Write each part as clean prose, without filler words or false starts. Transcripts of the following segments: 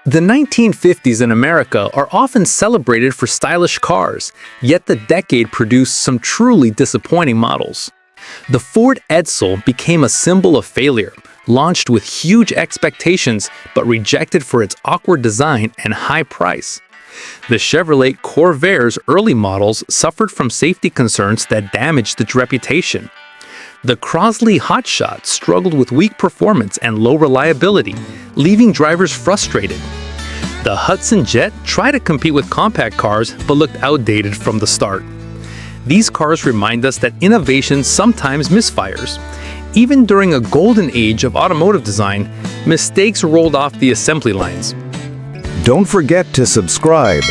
The 1950s in America are often celebrated for stylish cars, yet the decade produced some truly disappointing models. The Ford Edsel became a symbol of failure, launched with huge expectations but rejected for its awkward design and high price. The Chevrolet Corvaire's early models suffered from safety concerns that damaged its reputation. The Crosley Hotshot struggled with weak performance and low reliability, leaving drivers frustrated. The Hudson Jet tried to compete with compact cars but looked outdated from the start. These cars remind us that innovation sometimes misfires. Even during a golden age of automotive design, mistakes rolled off the assembly lines. Don't forget to subscribe.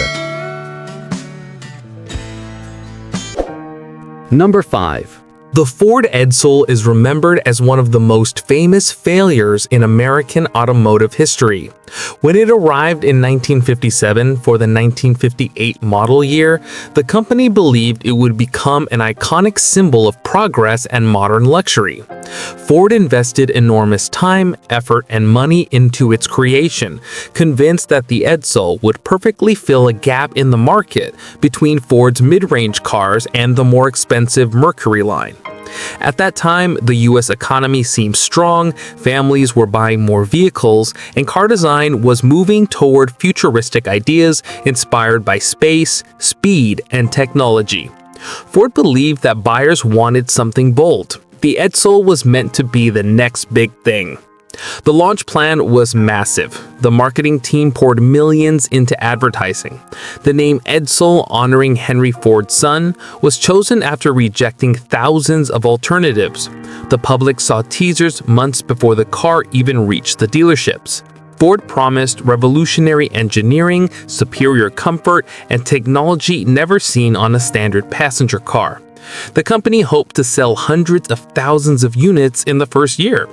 Number 5. The Ford Edsel is remembered as one of the most famous failures in American automotive history. When it arrived in 1957 for the 1958 model year, the company believed it would become an iconic symbol of progress and modern luxury. Ford invested enormous time, effort, and money into its creation, convinced that the Edsel would perfectly fill a gap in the market between Ford's mid-range cars and the more expensive Mercury line. At that time, the US economy seemed strong, families were buying more vehicles, and car design was moving toward futuristic ideas inspired by space, speed, and technology. Ford believed that buyers wanted something bold. The Edsel was meant to be the next big thing. The launch plan was massive. The marketing team poured millions into advertising. The name Edsel, honoring Henry Ford's son, was chosen after rejecting thousands of alternatives. The public saw teasers months before the car even reached the dealerships. Ford promised revolutionary engineering, superior comfort, and technology never seen on a standard passenger car. The company hoped to sell hundreds of thousands of units in the first year.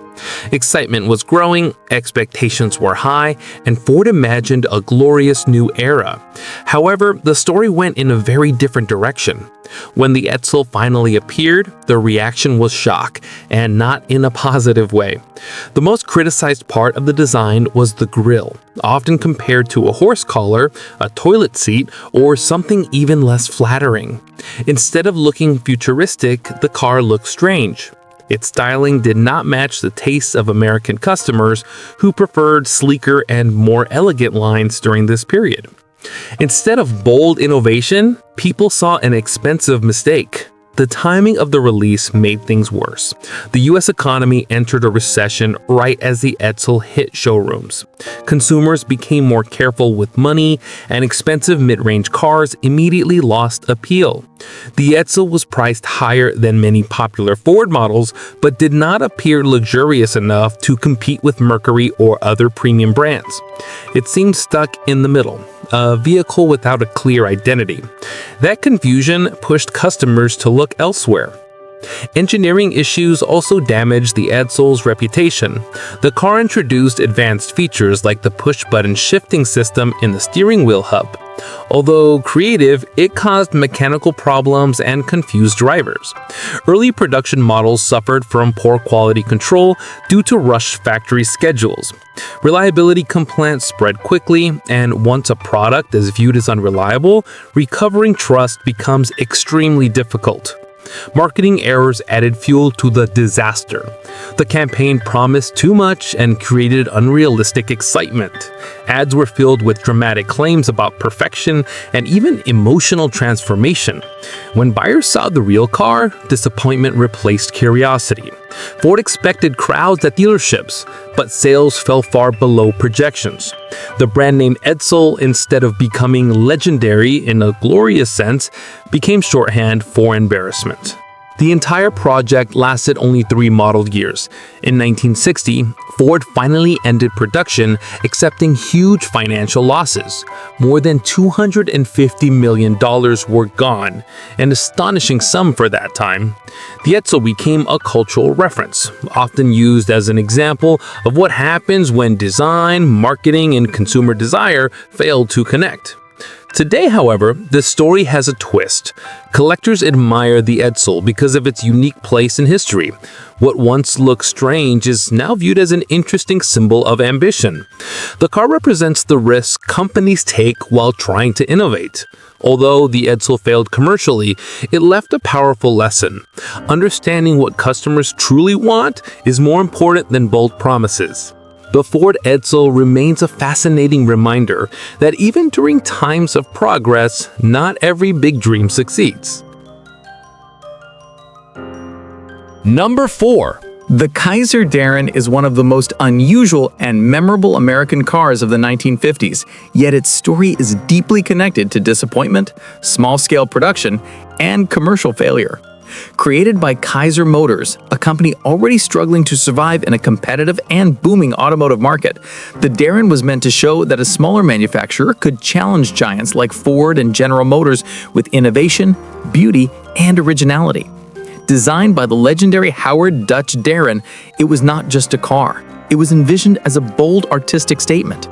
Excitement was growing, expectations were high, and Ford imagined a glorious new era. However, the story went in a very different direction. When the Edsel finally appeared, the reaction was shock, and not in a positive way. The most criticized part of the design was the grille, often compared to a horse collar, a toilet seat, or something even less flattering. Instead of looking futuristic, the car looked strange. Its styling did not match the tastes of American customers who preferred sleeker and more elegant lines during this period. Instead of bold innovation, people saw an expensive mistake. The timing of the release made things worse. The US economy entered a recession right as the Edsel hit showrooms. Consumers became more careful with money, and expensive mid-range cars immediately lost appeal. The Edsel was priced higher than many popular Ford models, but did not appear luxurious enough to compete with Mercury or other premium brands. It seemed stuck in the middle, a vehicle without a clear identity. That confusion pushed customers to look elsewhere. Engineering issues also damaged the Edsel's reputation. The car introduced advanced features like the push-button shifting system in the steering wheel hub. Although creative, it caused mechanical problems and confused drivers. Early production models suffered from poor quality control due to rushed factory schedules. Reliability complaints spread quickly, and once a product is viewed as unreliable, recovering trust becomes extremely difficult. Marketing errors added fuel to the disaster. The campaign promised too much and created unrealistic excitement. Ads were filled with dramatic claims about perfection and even emotional transformation. When buyers saw the real car, disappointment replaced curiosity. Ford expected crowds at dealerships, but sales fell far below projections. The brand name Edsel, instead of becoming legendary in a glorious sense, became shorthand for embarrassment. The entire project lasted only 3 model years. In 1960, Ford finally ended production, accepting huge financial losses. More than $250 million were gone, an astonishing sum for that time. The Edsel became a cultural reference, often used as an example of what happens when design, marketing, and consumer desire fail to connect. Today, however, the story has a twist. Collectors admire the edsel because of its unique place in history. What once looked strange is now viewed as an interesting symbol of ambition. The car represents the risks companies take while trying to innovate. Although the edsel failed commercially, it left a powerful lesson. Understanding what customers truly want is more important than bold promises. The Ford edsel remains a fascinating reminder that even during times of progress, not every big dream succeeds. Number 4. The Kaiser Darren is one of the most unusual and memorable American cars of the 1950s, yet its story is deeply connected to disappointment, small-scale production, and commercial failure. Created by Kaiser Motors, a company already struggling to survive in a competitive and booming automotive market, the Darren was meant to show that a smaller manufacturer could challenge giants like Ford and General Motors with innovation, beauty, and originality. Designed by the legendary Howard "Dutch" Darren, it was not just a car. It was envisioned as a bold artistic statement.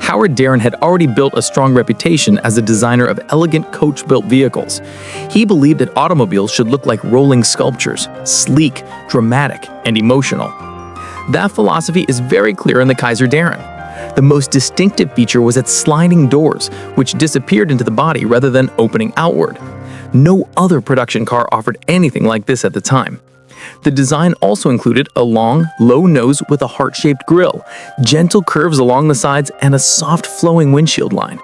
Howard Darren had already built a strong reputation as a designer of elegant coach-built vehicles. He believed that automobiles should look like rolling sculptures, sleek, dramatic, and emotional. That philosophy is very clear in the Kaiser Darren. The most distinctive feature was its sliding doors, which disappeared into the body rather than opening outward. No other production car offered anything like this at the time. The design also included a long, low nose with a heart-shaped grille, gentle curves along the sides, and a soft flowing windshield line.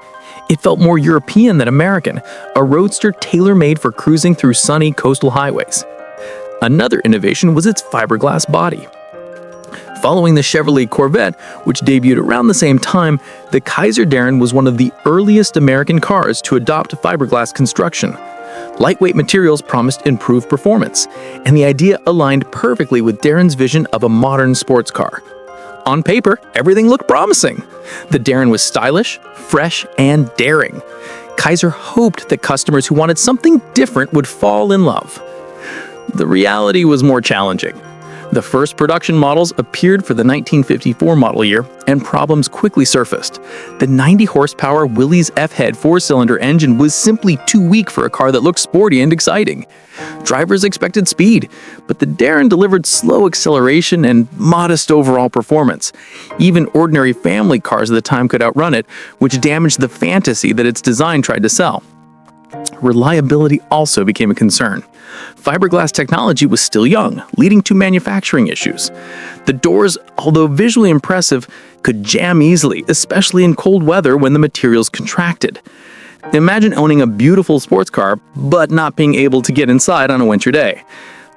It felt more European than American, a roadster tailor-made for cruising through sunny coastal highways. Another innovation was its fiberglass body. Following the Chevrolet Corvette, which debuted around the same time, the Kaiser Darren was one of the earliest American cars to adopt fiberglass construction. Lightweight materials promised improved performance, and the idea aligned perfectly with Darren's vision of a modern sports car. On paper, everything looked promising. The Darren was stylish, fresh, and daring. Kaiser hoped that customers who wanted something different would fall in love. The reality was more challenging. The first production models appeared for the 1954 model year, and problems quickly surfaced. The 90-horsepower Willys F-head four-cylinder engine was simply too weak for a car that looked sporty and exciting. Drivers expected speed, but the Darren delivered slow acceleration and modest overall performance. Even ordinary family cars of the time could outrun it, which damaged the fantasy that its design tried to sell. Reliability also became a concern. Fiberglass technology was still young, leading to manufacturing issues. The doors, although visually impressive, could jam easily, especially in cold weather when the materials contracted. Imagine owning a beautiful sports car, but not being able to get inside on a winter day.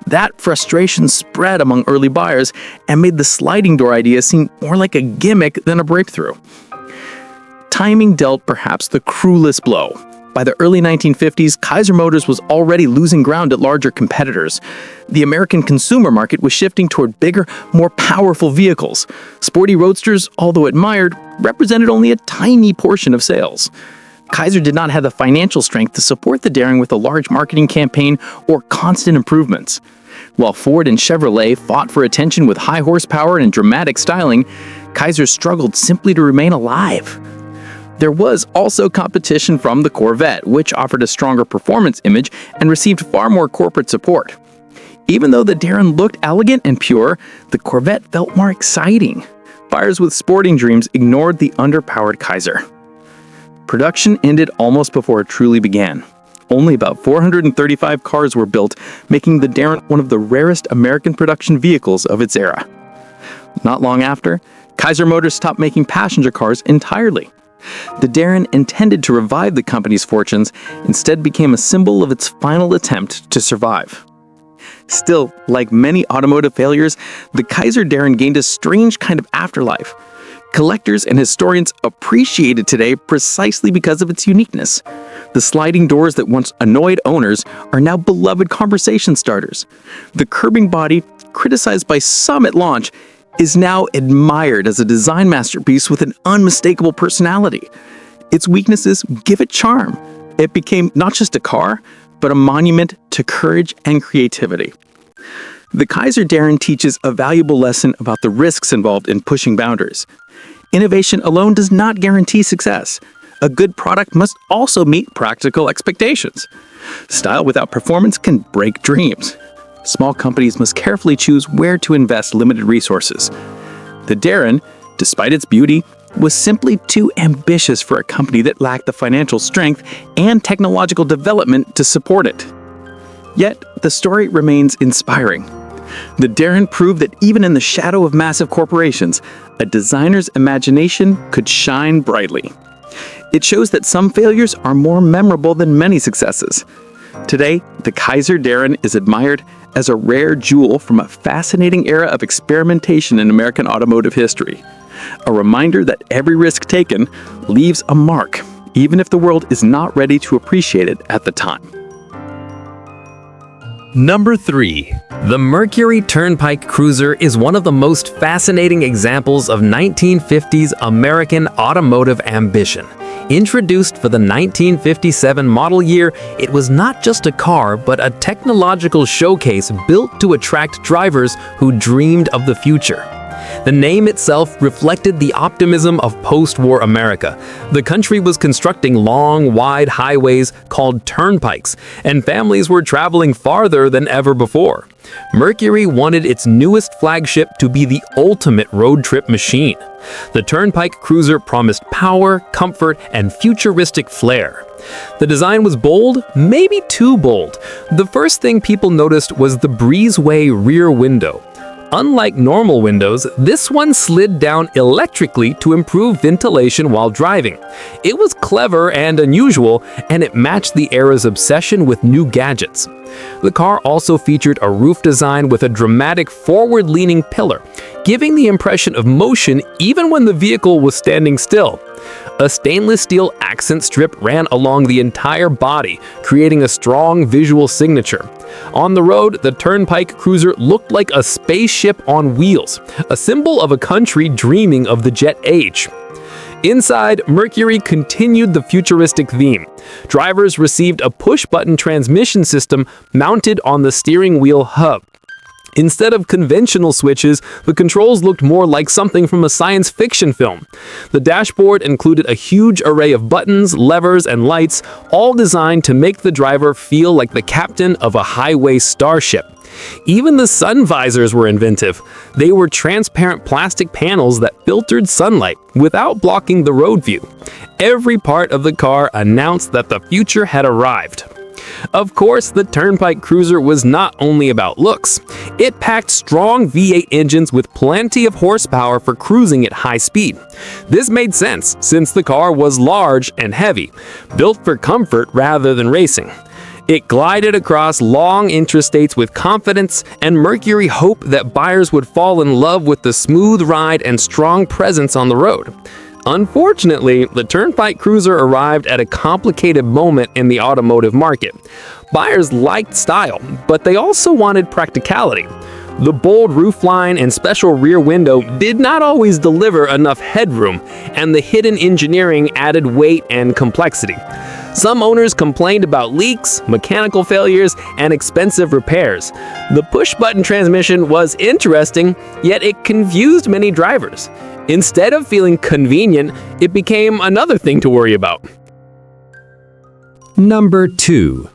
That frustration spread among early buyers and made the sliding door idea seem more like a gimmick than a breakthrough. Timing dealt perhaps the cruelest blow. By the early 1950s, Kaiser Motors was already losing ground at larger competitors. The American consumer market was shifting toward bigger, more powerful vehicles. Sporty roadsters, although admired, represented only a tiny portion of sales. Kaiser did not have the financial strength to support the Darren with a large marketing campaign or constant improvements. While Ford and Chevrolet fought for attention with high horsepower and dramatic styling, Kaiser struggled simply to remain alive. There was also competition from the Corvette, which offered a stronger performance image and received far more corporate support. Even though the Darren looked elegant and pure, the Corvette felt more exciting. Buyers with sporting dreams ignored the underpowered Kaiser. Production ended almost before it truly began. Only about 435 cars were built, making the Darren one of the rarest American production vehicles of its era. Not long after, Kaiser Motors stopped making passenger cars entirely. The Darren, intended to revive the company's fortunes, instead became a symbol of its final attempt to survive. Still, like many automotive failures, the Kaiser Darren gained a strange kind of afterlife. Collectors and historians appreciate it today precisely because of its uniqueness. The sliding doors that once annoyed owners are now beloved conversation starters. The curbing body, criticized by some at launch, is now admired as a design masterpiece with an unmistakable personality. Its weaknesses give it charm. It became not just a car, but a monument to courage and creativity. The Kaiser Darren teaches a valuable lesson about the risks involved in pushing boundaries. Innovation alone does not guarantee success. a good product must also meet practical expectations. Style without performance can break dreams. Small companies must carefully choose where to invest limited resources. The Darren, despite its beauty, was simply too ambitious for a company that lacked the financial strength and technological development to support it. Yet, the story remains inspiring. The Darren proved that even in the shadow of massive corporations, a designer's imagination could shine brightly. It shows that some failures are more memorable than many successes. Today, the Kaiser Darren is admired as a rare jewel from a fascinating era of experimentation in American automotive history. A reminder that every risk taken leaves a mark, even if the world is not ready to appreciate it at the time. Number 3. The Mercury Turnpike Cruiser is one of the most fascinating examples of 1950s American automotive ambition. Introduced for the 1957 model year, it was not just a car, but a technological showcase built to attract drivers who dreamed of the future. The name itself reflected the optimism of post-war America. The country was constructing long, wide highways called turnpikes, and families were traveling farther than ever before. Mercury wanted its newest flagship to be the ultimate road trip machine. The Turnpike Cruiser promised power, comfort, and futuristic flair. The design was bold, maybe too bold. The first thing people noticed was the breezeway rear window. Unlike normal windows, this one slid down electrically to improve ventilation while driving. It was clever and unusual, and it matched the era's obsession with new gadgets. The car also featured a roof design with a dramatic forward-leaning pillar, giving the impression of motion even when the vehicle was standing still. A stainless steel accent strip ran along the entire body, creating a strong visual signature. On the road, the Turnpike Cruiser looked like a spaceship on wheels, a symbol of a country dreaming of the jet age. Inside, Mercury continued the futuristic theme. Drivers received a push-button transmission system mounted on the steering wheel hub. Instead of conventional switches, the controls looked more like something from a science fiction film. The dashboard included a huge array of buttons, levers, and lights, all designed to make the driver feel like the captain of a highway starship. Even the sun visors were inventive. They were transparent plastic panels that filtered sunlight without blocking the road view. Every part of the car announced that the future had arrived. Of course, the Turnpike Cruiser was not only about looks. It packed strong V8 engines with plenty of horsepower for cruising at high speed. This made sense since the car was large and heavy, built for comfort rather than racing. It glided across long interstates with confidence, and Mercury hoped that buyers would fall in love with the smooth ride and strong presence on the road. Unfortunately, the Turnpike Cruiser arrived at a complicated moment in the automotive market. Buyers liked style, but they also wanted practicality. The bold roofline and special rear window did not always deliver enough headroom, and the hidden engineering added weight and complexity. Some owners complained about leaks, mechanical failures, and expensive repairs. The push-button transmission was interesting, yet it confused many drivers. Instead of feeling convenient, it became another thing to worry about. Number 2.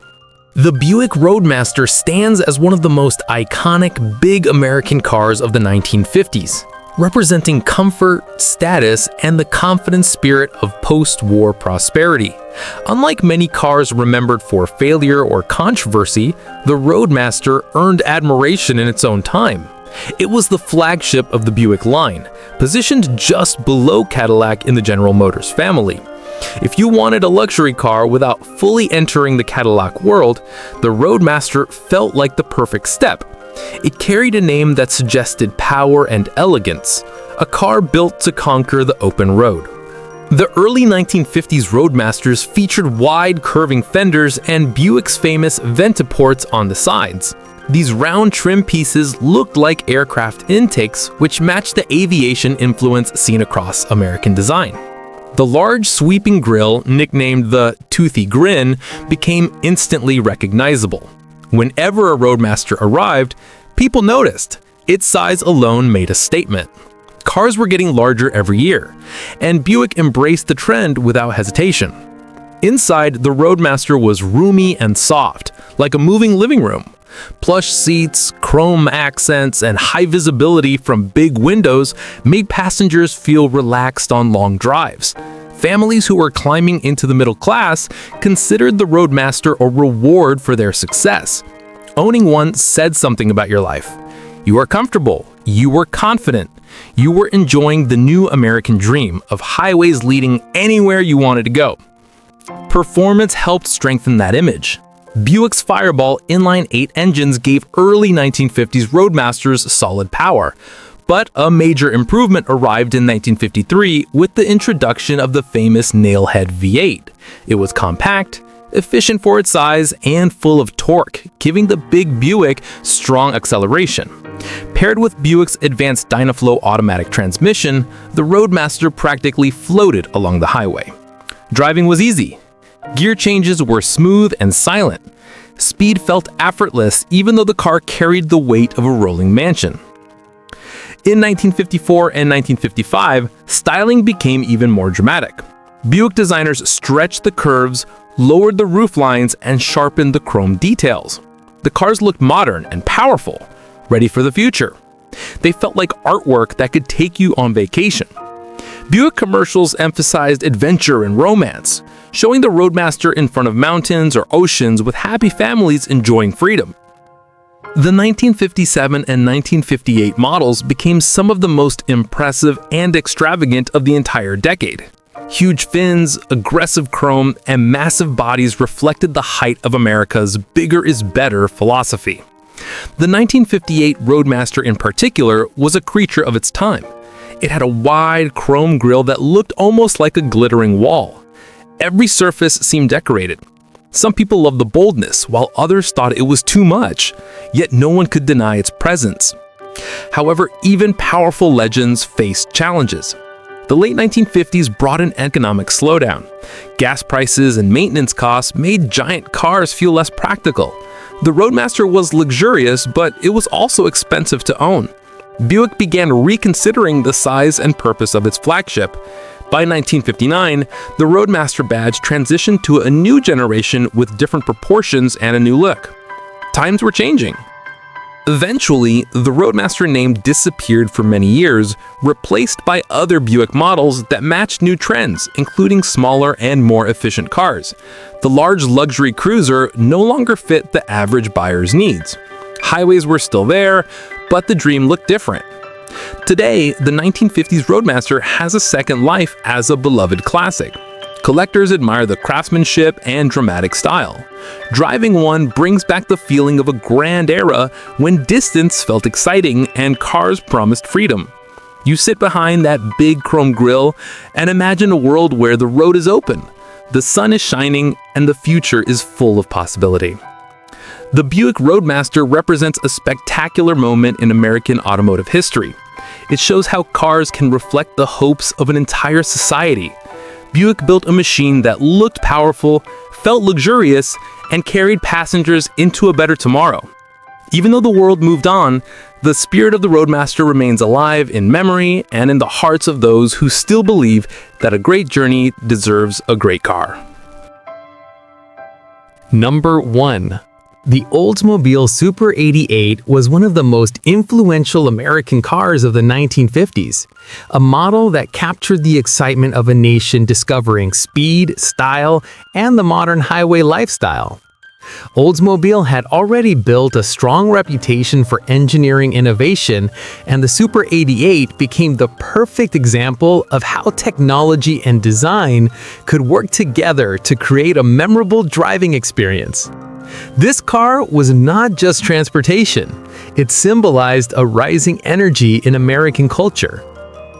The Buick Roadmaster stands as one of the most iconic big American cars of the 1950s, representing comfort, status, and the confident spirit of post-war prosperity. Unlike many cars remembered for failure or controversy, the Roadmaster earned admiration in its own time. It was the flagship of the Buick line, positioned just below Cadillac in the General Motors family. If you wanted a luxury car without fully entering the Cadillac world, the Roadmaster felt like the perfect step. It carried a name that suggested power and elegance, a car built to conquer the open road. The early 1950s Roadmasters featured wide curving fenders and Buick's famous Ventaports on the sides. These round trim pieces looked like aircraft intakes, which matched the aviation influence seen across American design. The large sweeping grille, nicknamed the Toothy Grin, became instantly recognizable. Whenever a Roadmaster arrived, people noticed. Its size alone made a statement. Cars were getting larger every year, and Buick embraced the trend without hesitation. Inside, the Roadmaster was roomy and soft, like a moving living room. Plush seats, chrome accents, and high visibility from big windows made passengers feel relaxed on long drives. Families who were climbing into the middle class considered the Roadmaster a reward for their success. Owning one said something about your life. You were comfortable, you were confident, you were enjoying the new American dream of highways leading anywhere you wanted to go. Performance helped strengthen that image. Buick's Fireball inline-8 engines gave early 1950s Roadmasters solid power, but a major improvement arrived in 1953 with the introduction of the famous Nailhead V8. It was compact, efficient for its size, and full of torque, giving the big Buick strong acceleration. Paired with Buick's advanced Dynaflow automatic transmission, the Roadmaster practically floated along the highway. Driving was easy. Gear changes were smooth and silent. Speed felt effortless even though the car carried the weight of a rolling mansion. In 1954 and 1955, styling became even more dramatic. Buick designers stretched the curves, lowered the roof lines, and sharpened the chrome details. The cars looked modern and powerful, ready for the future. They felt like artwork that could take you on vacation. Buick commercials emphasized adventure and romance, showing the Roadmaster in front of mountains or oceans with happy families enjoying freedom. The 1957 and 1958 models became some of the most impressive and extravagant of the entire decade. Huge fins, aggressive chrome, and massive bodies reflected the height of America's bigger is better philosophy. The 1958 Roadmaster in particular was a creature of its time. It had a wide chrome grille that looked almost like a glittering wall. Every surface seemed decorated. Some people loved the boldness, while others thought it was too much, yet no one could deny its presence. However, even powerful legends faced challenges. The late 1950s brought an economic slowdown. Gas prices and maintenance costs made giant cars feel less practical. The Roadmaster was luxurious, but it was also expensive to own. Buick began reconsidering the size and purpose of its flagship. By 1959, the Roadmaster badge transitioned to a new generation with different proportions and a new look. Times were changing. Eventually, the Roadmaster name disappeared for many years, replaced by other Buick models that matched new trends, including smaller and more efficient cars. The large luxury cruiser no longer fit the average buyer's needs. Highways were still there, but the dream looked different. Today, the 1950s Roadmaster has a second life as a beloved classic. Collectors admire the craftsmanship and dramatic style. Driving one brings back the feeling of a grand era when distance felt exciting and cars promised freedom. You sit behind that big chrome grille and imagine a world where the road is open, the sun is shining, and the future is full of possibility. The Buick Roadmaster represents a spectacular moment in American automotive history. It shows how cars can reflect the hopes of an entire society. Buick built a machine that looked powerful, felt luxurious, and carried passengers into a better tomorrow. Even though the world moved on, the spirit of the Roadmaster remains alive in memory and in the hearts of those who still believe that a great journey deserves a great car. Number 1. The Oldsmobile Super 88 was one of the most influential American cars of the 1950s, a model that captured the excitement of a nation discovering speed, style, and the modern highway lifestyle. Oldsmobile had already built a strong reputation for engineering innovation, and the Super 88 became the perfect example of how technology and design could work together to create a memorable driving experience. This car was not just transportation, it symbolized a rising energy in American culture.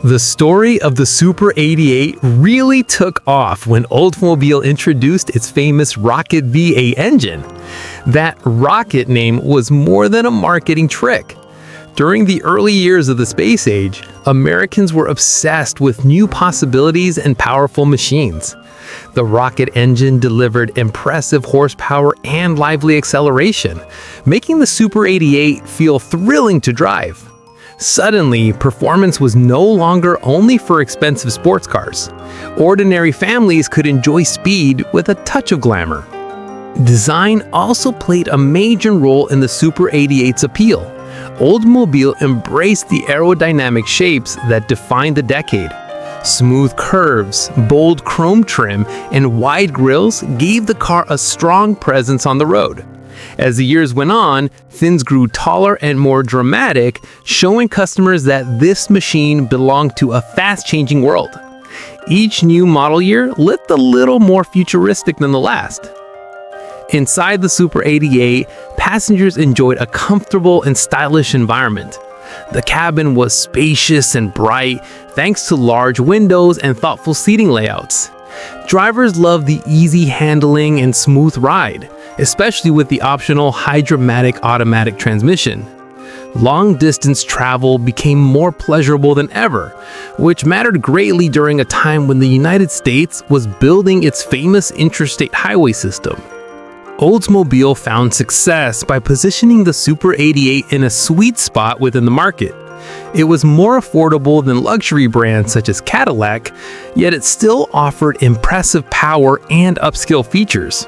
The story of the Super 88 really took off when Oldsmobile introduced its famous Rocket V8 engine. That Rocket name was more than a marketing trick. During the early years of the space age, Americans were obsessed with new possibilities and powerful machines. The Rocket engine delivered impressive horsepower and lively acceleration, making the Super 88 feel thrilling to drive. Suddenly, performance was no longer only for expensive sports cars. Ordinary families could enjoy speed with a touch of glamour. Design also played a major role in the Super 88's appeal. Oldsmobile embraced the aerodynamic shapes that defined the decade. Smooth curves, bold chrome trim, and wide grilles gave the car a strong presence on the road. As the years went on, fins grew taller and more dramatic, showing customers that this machine belonged to a fast-changing world. Each new model year looked a little more futuristic than the last. Inside the Super 88, passengers enjoyed a comfortable and stylish environment. The cabin was spacious and bright, thanks to large windows and thoughtful seating layouts. Drivers loved the easy handling and smooth ride, especially with the optional Hydra-matic automatic transmission. Long-distance travel became more pleasurable than ever, which mattered greatly during a time when the United States was building its famous interstate highway system. Oldsmobile found success by positioning the Super 88 in a sweet spot within the market. It was more affordable than luxury brands such as Cadillac, yet it still offered impressive power and upscale features.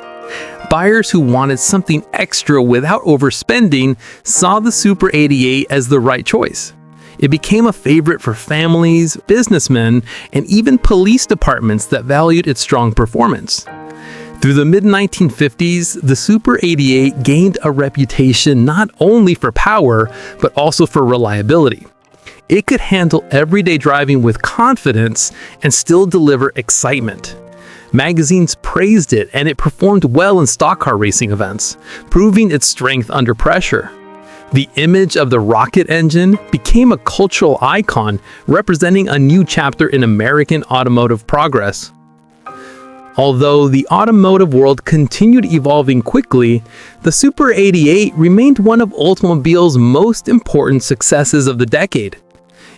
Buyers who wanted something extra without overspending saw the Super 88 as the right choice. It became a favorite for families, businessmen, and even police departments that valued its strong performance. Through the mid-1950s, the Super 88 gained a reputation not only for power, but also for reliability. It could handle everyday driving with confidence and still deliver excitement. Magazines praised it, and it performed well in stock car racing events, proving its strength under pressure. The image of the rocket engine became a cultural icon, representing a new chapter in American automotive progress. Although the automotive world continued evolving quickly, the Super 88 remained one of Oldsmobile's most important successes of the decade.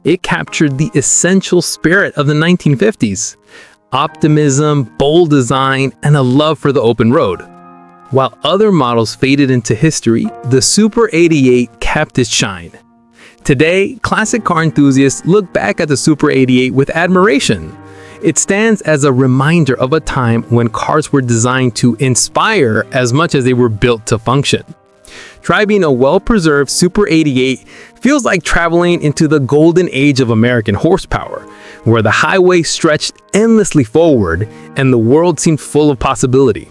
It captured the essential spirit of the 1950s: optimism, bold design, and a love for the open road. While other models faded into history, the Super 88 kept its shine. Today, classic car enthusiasts look back at the Super 88 with admiration. It stands as a reminder of a time when cars were designed to inspire as much as they were built to function. Driving a well-preserved Super 88 feels like traveling into the golden age of American horsepower, where the highway stretched endlessly forward and the world seemed full of possibility.